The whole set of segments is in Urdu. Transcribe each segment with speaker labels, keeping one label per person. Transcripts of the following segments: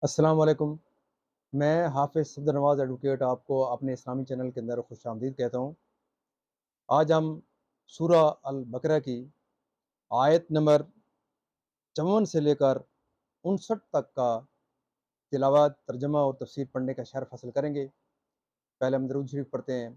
Speaker 1: السلام علیکم۔ میں حافظ صدر نواز ایڈوکیٹ آپ کو اپنے اسلامی چینل کے اندر خوش آمدید کہتا ہوں۔ آج ہم سورہ البقرہ کی آیت نمبر 54 سے لے کر 59 تک کا تلاوت، ترجمہ اور تفسیر پڑھنے کا شرف حاصل کریں گے۔ پہلے ہم درود شریف پڑھتے ہیں۔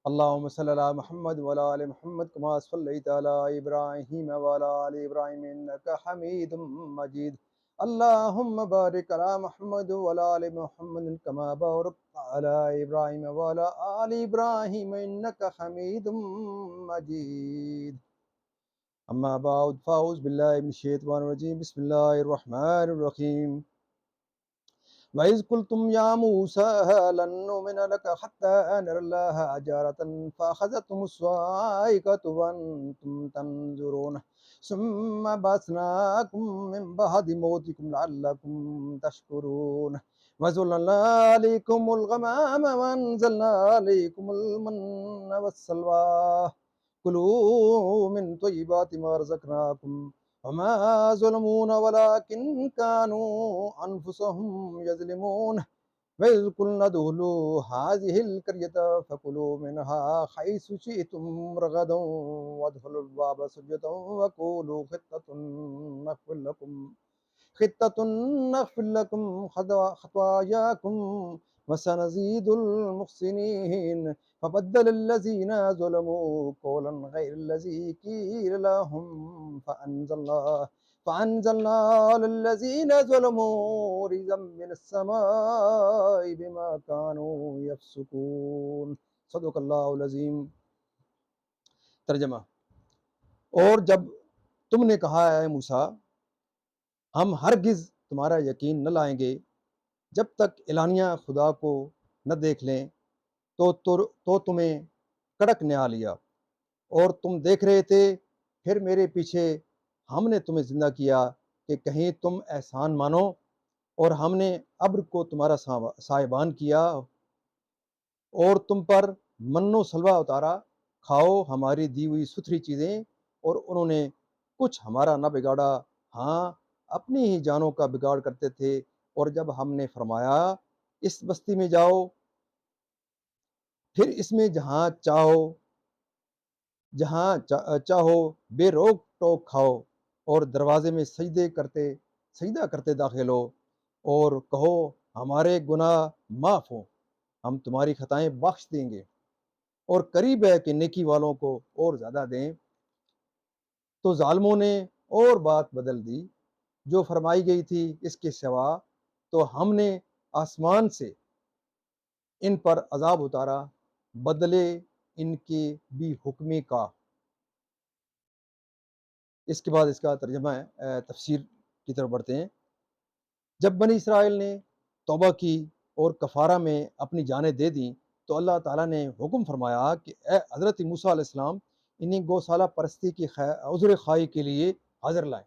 Speaker 1: اللہم صلی علی محمد وعلی آل محمد کما صلیت علی ابراہیم وعلی آل ابراہیم انک حمید مجید۔ اللہم بارک علی محمد وعلی آل محمد کما بارکت علی ابراہیم وعلی آل ابراہیم انک حمید مجید۔ اما بعد فاعوذ باللہ من الشیطان الرجیم، بسم اللہ الرحمن الرحیم۔ وَإِذْ قُلْتُمْ يَا مُوسَىٰ لَن نُّؤْمِنَ لَكَ حَتَّىٰ نَرَى اللَّهَ جَهْرَةً فَأَخَذَتْكُمُ الصَّاعِقَةُ وَأَنتُمْ تَنظُرُونَ ثُمَّ بَعَثْنَاكُم مِّن بَعْدِ مَوْتِكُمْ لَعَلَّكُمْ تَشْكُرُونَ وَظَلَّلْنَا عَلَيْكُمُ الْغَمَامَ وَأَنزَلْنَا عَلَيْكُمُ الْمَنَّ وَالسَّلْوَىٰ كُلُوا مِن طَيِّبَاتِ مَا رَزَقْنَاكُمْ وما ظلمونا ولكن كانوا أنفسهم يظلمون وإذ قلنا ادخلوا هذه القرية فكلوا منها حيث شئتم رغدا وادخلوا الباب سجدا وقولوا خطة نغفر لكم خطاياكم وسنزيد المحسنين فبدل الذين ظلموا قولا غير الذي قيل لهم فأنزلنا على الذين ظلموا رجزا من السماء بما كانوا يفسقون۔ صدق اللہ العظیم۔ ترجمہ: اور جب تم نے کہا اے موسیٰ، ہم ہرگز تمہارا یقین نہ لائیں گے جب تک اعلانیہ خدا کو نہ دیکھ لیں تو تمہیں کڑک نہا لیا اور تم دیکھ رہے تھے، پھر میرے پیچھے ہم نے تمہیں زندہ کیا کہ کہیں تم احسان مانو، اور ہم نے ابر کو تمہارا سائبان کیا اور تم پر من و سلوہ اتارا، کھاؤ ہماری دی ہوئی ستھری چیزیں، اور انہوں نے کچھ ہمارا نہ بگاڑا، ہاں اپنی ہی جانوں کا بگاڑ کرتے تھے۔ اور جب ہم نے فرمایا اس بستی میں جاؤ، پھر اس میں جہاں چاہو بے روک ٹوک کھاؤ، اور دروازے میں سجدہ کرتے داخل ہو، اور کہو ہمارے گناہ معاف ہوں، ہم تمہاری خطائیں بخش دیں گے، اور قریب ہے کہ نیکی والوں کو اور زیادہ دیں۔ تو ظالموں نے اور بات بدل دی جو فرمائی گئی تھی اس کے سوا، تو ہم نے آسمان سے ان پر عذاب اتارا بدلے ان کے بھی حکمی کا۔ اس کے بعد اس کا ترجمہ ہے، تفسیر کی طرف بڑھتے ہیں۔ جب بنی اسرائیل نے توبہ کی اور کفارہ میں اپنی جانیں دے دیں تو اللہ تعالیٰ نے حکم فرمایا کہ اے حضرت موسیٰ علیہ السلام، انہیں گوسالہ پرستی کی عذر خواہی کے لیے حاضر لائیں۔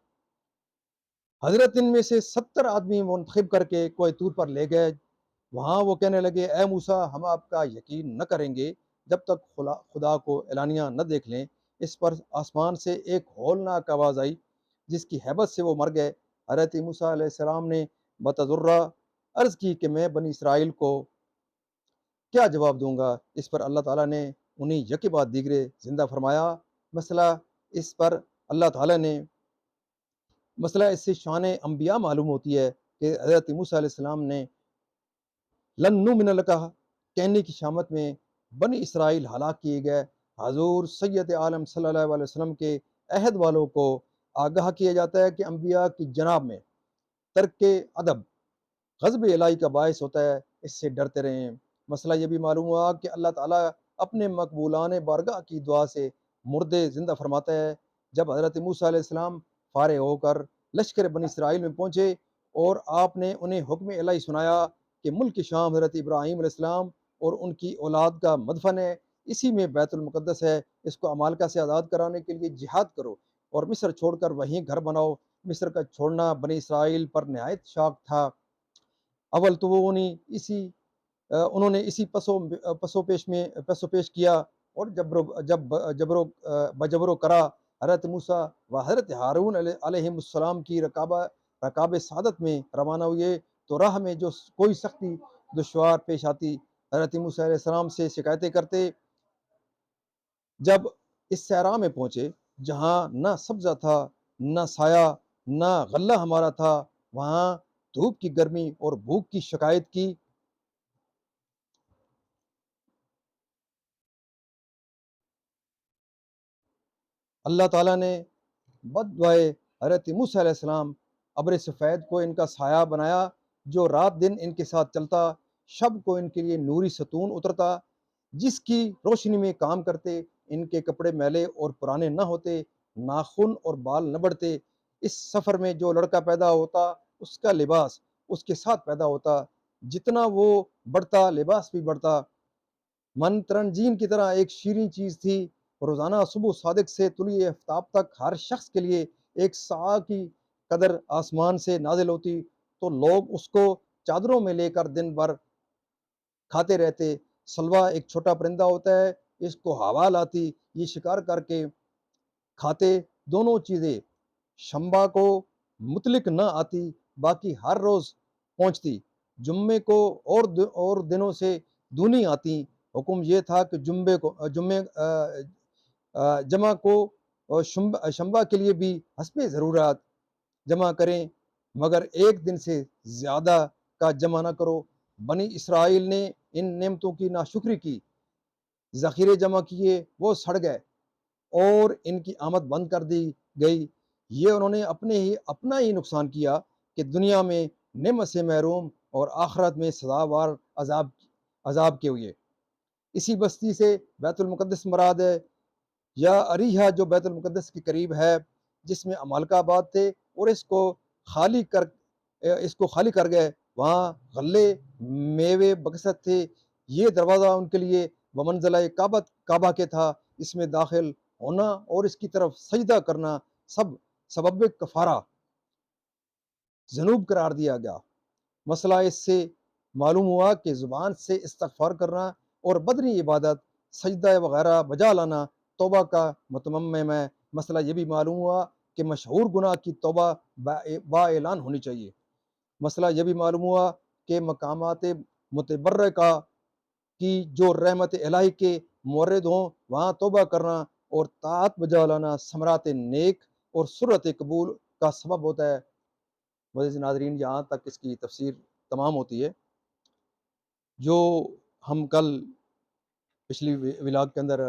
Speaker 1: حضرت ان میں سے 70 آدمی منتخب کر کے کوہ طور پر لے گئے۔ وہاں وہ کہنے لگے، اے موسیٰ، ہم آپ کا یقین نہ کریں گے جب تک خدا کو اعلانیہ نہ دیکھ لیں۔ اس پر آسمان سے ایک ہولناک آواز آئی جس کی ہیبت سے وہ مر گئے۔ حضرت موسیٰ علیہ السلام نے بتضرع عرض کی کہ میں بنی اسرائیل کو کیا جواب دوں گا؟ اس پر اللہ تعالیٰ نے انہیں یکے بعد دیگرے زندہ فرمایا۔ مسئلہ اس سے شان انبیاء معلوم ہوتی ہے کہ حضرت موسیٰ علیہ السلام نے لن نؤمن لک کہنے کی شامت میں بنی اسرائیل ہلاک کیے گئے۔ حضور سید عالم صلی اللہ علیہ وسلم کے عہد والوں کو آگاہ کیا جاتا ہے کہ انبیاء کی جناب میں ترک ادب غضب الہی کا باعث ہوتا ہے، اس سے ڈرتے رہیں۔ مسئلہ یہ بھی معلوم ہوا کہ اللہ تعالیٰ اپنے مقبولان بارگاہ کی دعا سے مردے زندہ فرماتا ہے۔ جب حضرت موسیٰ علیہ السلام فارغ ہو کر لشکر بنی اسرائیل میں پہنچے اور آپ نے انہیں حکم الہی سنایا کہ ملک شام حضرت ابراہیم علیہ السلام اور ان کی اولاد کا مدفن ہے، اسی میں بیت المقدس ہے، اس کو عمالقہ سے آزاد کرانے کے لیے جہاد کرو اور مصر چھوڑ کر وہیں گھر بناؤ۔ مصر کا چھوڑنا بنی اسرائیل پر نہایت شاق تھا۔ اول تو انہوں نے اسی پسو پیش کیا، اور بجبر و کرا حضرت موسیٰ و حضرت ہارون علیہ السلام کی رکاب سعادت میں روانہ ہوئے تو راہ میں جو کوئی سختی دشوار پیش آتی، حضرت موسیٰ علیہ السلام سے شکایتیں کرتے۔ جب اس صحرا میں پہنچے جہاں نہ سبزہ تھا، نہ سایہ، نہ غلہ ہمارا تھا، وہاں دھوپ کی گرمی اور بھوک کی شکایت کی۔ اللہ تعالیٰ نے بد دعائے حضرت موسیٰ علیہ السلام ابر سفید کو ان کا سایہ بنایا، جو رات دن ان کے ساتھ چلتا، شب کو ان کے لیے نوری ستون اترتا، جس کی روشنی میں کام کرتے، ان کے کپڑے میلے اور پرانے نہ ہوتے، ناخن اور بال نہ بڑھتے۔ اس سفر میں جو لڑکا پیدا ہوتا اس کا لباس اس کے ساتھ پیدا ہوتا، جتنا وہ بڑھتا لباس بھی بڑھتا۔ من ترنجین کی طرح ایک شیریں چیز تھی، روزانہ صبح صادق سے طلوع آفتاب تک ہر شخص کے لیے ایک سا کی قدر آسمان سے نازل ہوتی، تو لوگ اس کو چادروں میں لے کر دن بھر کھاتے رہتے۔ سلوا ایک چھوٹا پرندہ ہوتا ہے، اس کو ہوا لاتی، یہ شکار کر کے کھاتے۔ دونوں چیزیں شمبا کو مطلق نہ آتی، باقی ہر روز پہنچتی، جمعے کو اور دنوں سے دونی آتی۔ حکم یہ تھا کہ جمعہ کو شمبا کے لیے بھی حسب ضرورت جمع کریں، مگر ایک دن سے زیادہ کا جمع نہ کرو۔ بنی اسرائیل نے ان نعمتوں کی ناشکری کی، ذخیرے جمع کیے، وہ سڑ گئے اور ان کی آمد بند کر دی گئی۔ یہ انہوں نے اپنا ہی نقصان کیا کہ دنیا میں نعمت سے محروم اور آخرت میں سزاوار عذاب کے ہوئے۔ اسی بستی سے بیت المقدس مراد ہے، یا اریحا جو بیت المقدس کے قریب ہے، جس میں عمالقہ آباد تھے، اور اس کو خالی کر گئے۔ وہاں غلے میوے بکثرت تھے۔ یہ دروازہ ان کے لیے بمنزلہ کعبہ کے تھا، اس میں داخل ہونا اور اس کی طرف سجدہ کرنا سب سبب کفارہ ذنوب قرار دیا گیا۔ مسئلہ اس سے معلوم ہوا کہ زبان سے استغفار کرنا اور بدنی عبادت سجدہ وغیرہ بجا لانا توبہ کا متمم ہے۔ مسئلہ یہ بھی معلوم ہوا کہ مشہور گناہ کی توبہ با اعلان ہونی چاہیے۔ مسئلہ یہ بھی معلوم ہوا کہ مقامات متبرکہ کی جو رحمت الہی کے مورد ہوں، وہاں توبہ کرنا اور طاعت بجا لانا ثمرات نیک اور سرت قبول کا سبب ہوتا ہے۔ معزز ناظرین، یہاں تک اس کی تفسیر تمام ہوتی ہے۔ جو ہم کل پچھلی ولاگ کے اندر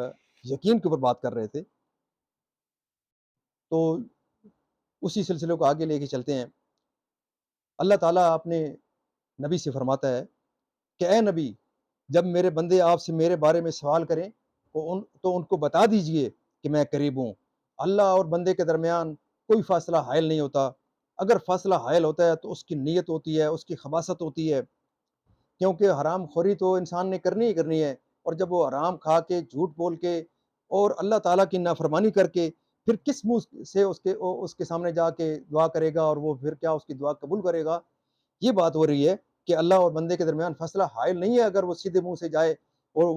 Speaker 1: یقین کے اوپر بات کر رہے تھے، تو اسی سلسلے کو آگے لے کے چلتے ہیں۔ اللہ تعالیٰ اپنے نبی سے فرماتا ہے کہ اے نبی، جب میرے بندے آپ سے میرے بارے میں سوال کریں تو ان کو بتا دیجئے کہ میں قریب ہوں۔ اللہ اور بندے کے درمیان کوئی فاصلہ حائل نہیں ہوتا۔ اگر فاصلہ حائل ہوتا ہے تو اس کی نیت ہوتی ہے، اس کی خباثت ہوتی ہے، کیونکہ حرام خوری تو انسان نے کرنی ہی کرنی ہے، اور جب وہ حرام کھا کے، جھوٹ بول کے اور اللہ تعالیٰ کی نافرمانی کر کے پھر کس منہ سے اس کے سامنے جا کے دعا کرے گا، اور وہ پھر کیا اس کی دعا قبول کرے گا؟ یہ بات ہو رہی ہے کہ اللہ اور بندے کے درمیان فاصلہ حائل نہیں ہے اگر وہ سیدھے منہ سے جائے اور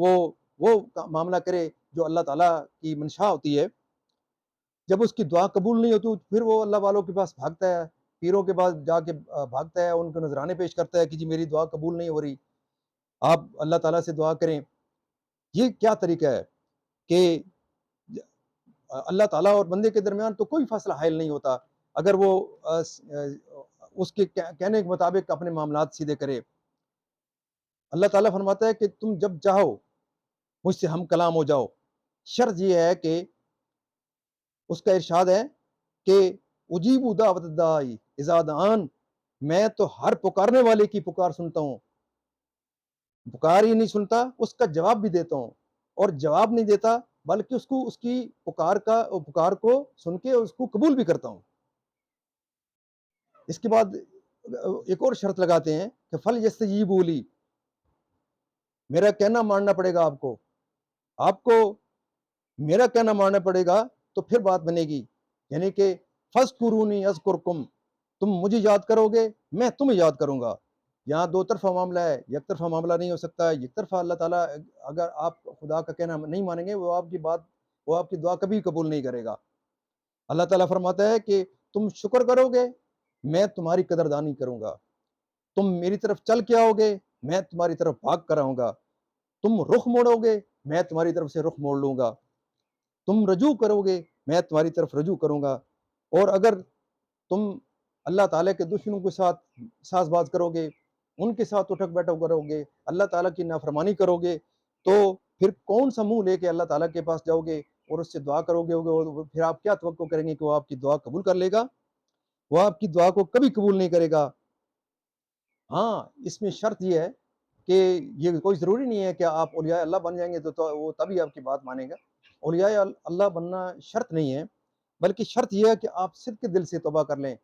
Speaker 1: وہ معاملہ کرے جو اللہ تعالیٰ کی منشا ہوتی ہے۔ جب اس کی دعا قبول نہیں ہوتی پھر وہ اللہ والوں کے پاس بھاگتا ہے، پیروں کے پاس جا کے بھاگتا ہے، ان کو نذرانے پیش کرتا ہے کہ جی میری دعا قبول نہیں ہو رہی، آپ اللہ تعالیٰ سے دعا کریں۔ یہ کیا طریقہ ہے کہ اللہ تعالیٰ اور بندے کے درمیان تو کوئی فاصلہ حائل نہیں ہوتا اگر وہ اس کے کہنے کے مطابق اپنے معاملات سیدھے کرے۔ اللہ تعالیٰ فرماتا ہے کہ تم جب چاہو مجھ سے ہم کلام ہو جاؤ، شرط یہ ہے کہ اس کا ارشاد ہے کہ اجیب دعوت الداعی اذا دعان، میں تو ہر پکارنے والے کی پکار سنتا ہوں، پکار ہی نہیں سنتا، اس کا جواب بھی دیتا ہوں، اور جواب نہیں دیتا بلکہ اس کی پکار کو سن کے اس کو قبول بھی کرتا ہوں۔ اس کے بعد ایک اور شرط لگاتے ہیں کہ فل یستجیبوا لی، میرا کہنا ماننا پڑے گا آپ کو میرا کہنا ماننا پڑے گا تو پھر بات بنے گی، یعنی کہ فاذکرونی اذکرکم، تم مجھے یاد کرو گے میں تمہیں یاد کروں گا۔ یہاں دو طرفہ معاملہ ہے، یک طرفہ معاملہ نہیں ہو سکتا۔ یک طرفہ اللہ تعالیٰ اگر آپ خدا کا کہنا نہیں مانیں گے، وہ آپ کی دعا کبھی قبول نہیں کرے گا۔ اللہ تعالیٰ فرماتا ہے کہ تم شکر کرو گے میں تمہاری قدردانی کروں گا۔ تم میری طرف چل کے آؤ گے، میں تمہاری طرف بھاگ کر آؤں گا، تم رخ موڑو گے، میں تمہاری طرف سے رخ موڑ لوں گا، تم رجوع کرو گے، میں تمہاری طرف رجوع کروں گا، اور اگر تم اللہ تعالیٰ کے دشمنوں کے ساتھ ساز باز کرو گے، ان کے ساتھ اٹھک بیٹھک کرو گے، اللہ تعالیٰ کی نافرمانی کرو گے، تو پھر کون سا منہ لے کے اللہ تعالیٰ کے پاس جاؤ گے اور اس سے دعا کرو گے، اور پھر آپ کیا توقع کریں گے کہ وہ آپ کی دعا قبول کر لے گا؟ وہ آپ کی دعا کو کبھی قبول نہیں کرے گا۔ ہاں، اس میں شرط یہ ہے کہ یہ کوئی ضروری نہیں ہے کہ آپ اولیاء اللہ بن جائیں گے تو وہ تبھی آپ کی بات مانے گا۔ اولیاء اللہ بننا شرط نہیں ہے، بلکہ شرط یہ ہے کہ آپ صدق دل سے توبہ کر لیں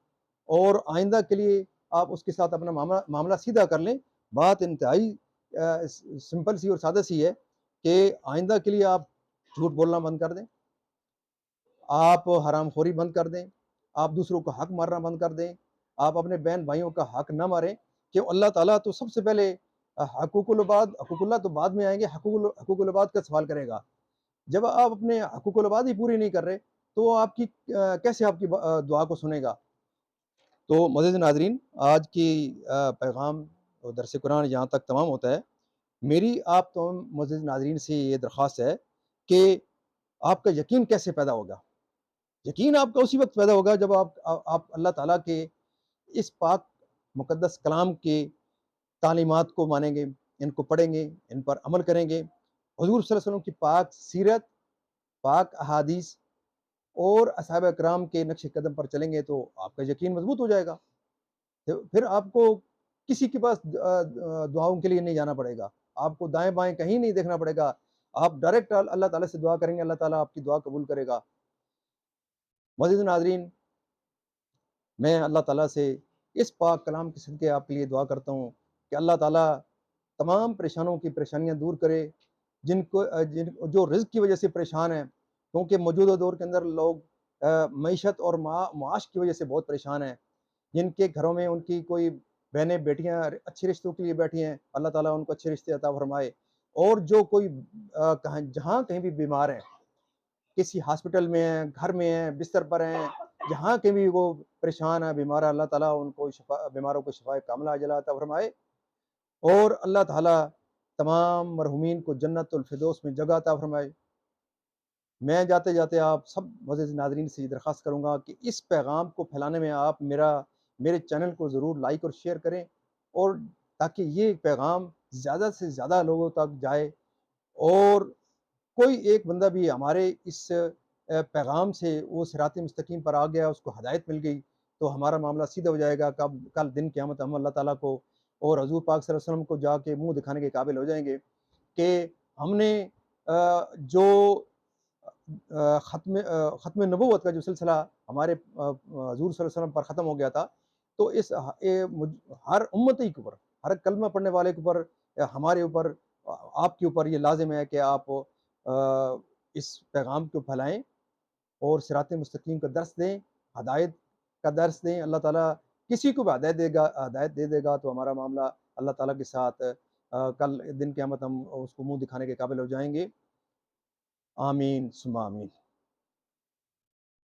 Speaker 1: اور آئندہ کے لیے آپ اس کے ساتھ اپنا معاملہ سیدھا کر لیں۔ بات انتہائی سمپل سی اور سادہ سی ہے کہ آئندہ کے لیے آپ جھوٹ بولنا بند کر دیں، آپ حرام خوری بند کر دیں، آپ دوسروں کو حق مارنا بند کر دیں، آپ اپنے بہن بھائیوں کا حق نہ ماریں، کہ اللہ تعالیٰ تو سب سے پہلے حقوق اللہ تو بعد میں آئیں گے، حقوق العباد کا سوال کرے گا۔ جب آپ اپنے حقوق العباد ہی پوری نہیں کر رہے تو وہ آپ کی کیسے آپ کی دعا کو سنے گا؟ تو معزز ناظرین، آج کی پیغام اور درس قرآن یہاں تک تمام ہوتا ہے۔ میری آپ تمام معزز ناظرین سے یہ درخواست ہے کہ آپ کا یقین کیسے پیدا ہوگا؟ یقین آپ کا اسی وقت پیدا ہوگا جب آپ اللہ تعالیٰ کے اس پاک مقدس کلام کے تعلیمات کو مانیں گے، ان کو پڑھیں گے، ان پر عمل کریں گے، حضور صلی اللہ علیہ وسلم کی پاک سیرت، پاک احادیث اور اصحاب اکرام کے نقش قدم پر چلیں گے تو آپ کا یقین مضبوط ہو جائے گا۔ پھر آپ کو کسی کے پاس دعاؤں کے لیے نہیں جانا پڑے گا، آپ کو دائیں بائیں کہیں نہیں دیکھنا پڑے گا، آپ ڈائریکٹ اللہ تعالیٰ سے دعا کریں گے، اللہ تعالیٰ آپ کی دعا قبول کرے گا۔ معزز ناظرین، میں اللہ تعالیٰ سے اس پاک کلام کے صدقے آپ کے لیے دعا کرتا ہوں کہ اللہ تعالیٰ تمام پریشانوں کی پریشانیاں دور کرے، جو رزق کی وجہ سے پریشان ہیں، کیونکہ موجودہ دور کے اندر لوگ معیشت اور معاش کی وجہ سے بہت پریشان ہیں، جن کے گھروں میں ان کی کوئی بہنیں بیٹیاں اچھے رشتوں کے لیے بیٹھی ہیں، اللہ تعالیٰ ان کو اچھے رشتے عطا فرمائے، اور جو کوئی جہاں کہیں بھی بیمار ہیں، کسی ہاسپٹل میں ہیں، گھر میں ہیں، بستر پر ہیں، جہاں کہیں بھی وہ پریشان ہے، بیمار ہے، اللہ تعالیٰ ان کو بیماروں کو شفا کاملہ عاجلہ عطا فرمائے، اور اللہ تعالیٰ تمام مرحومین کو جنت الفردوس میں جگہ عطا فرمائے۔ میں جاتے جاتے آپ سب معزز ناظرین سے یہ درخواست کروں گا کہ اس پیغام کو پھیلانے میں آپ میرے چینل کو ضرور لائک اور شیئر کریں، اور تاکہ یہ پیغام زیادہ سے زیادہ لوگوں تک جائے، اور کوئی ایک بندہ بھی ہمارے اس پیغام سے وہ صراط مستقیم پر آ گیا، اس کو ہدایت مل گئی، تو ہمارا معاملہ سیدھا ہو جائے گا۔ کل دن قیامت ہم اللہ تعالیٰ کو اور حضور پاک صلی اللہ علیہ وسلم کو جا کے منہ دکھانے کے قابل ہو جائیں گے کہ ہم نے جو ختم نبوت کا جو سلسلہ ہمارے حضور صلی اللہ علیہ وسلم پر ختم ہو گیا تھا، تو اس ہر امتی کے اوپر، ہر کلمہ پڑھنے والے کے اوپر، ہمارے اوپر، آپ کے اوپر یہ لازم ہے کہ آپ اس پیغام کو پھیلائیں اور صراط مستقیم کا درس دیں، ہدایت کا درس دیں۔ اللہ تعالیٰ کسی کو بھی ہدایت دے دے گا تو ہمارا معاملہ اللہ تعالیٰ کے ساتھ کل دن قیامت ہم اس کو منہ دکھانے کے قابل ہو جائیں گے۔ آمین ثم آمین۔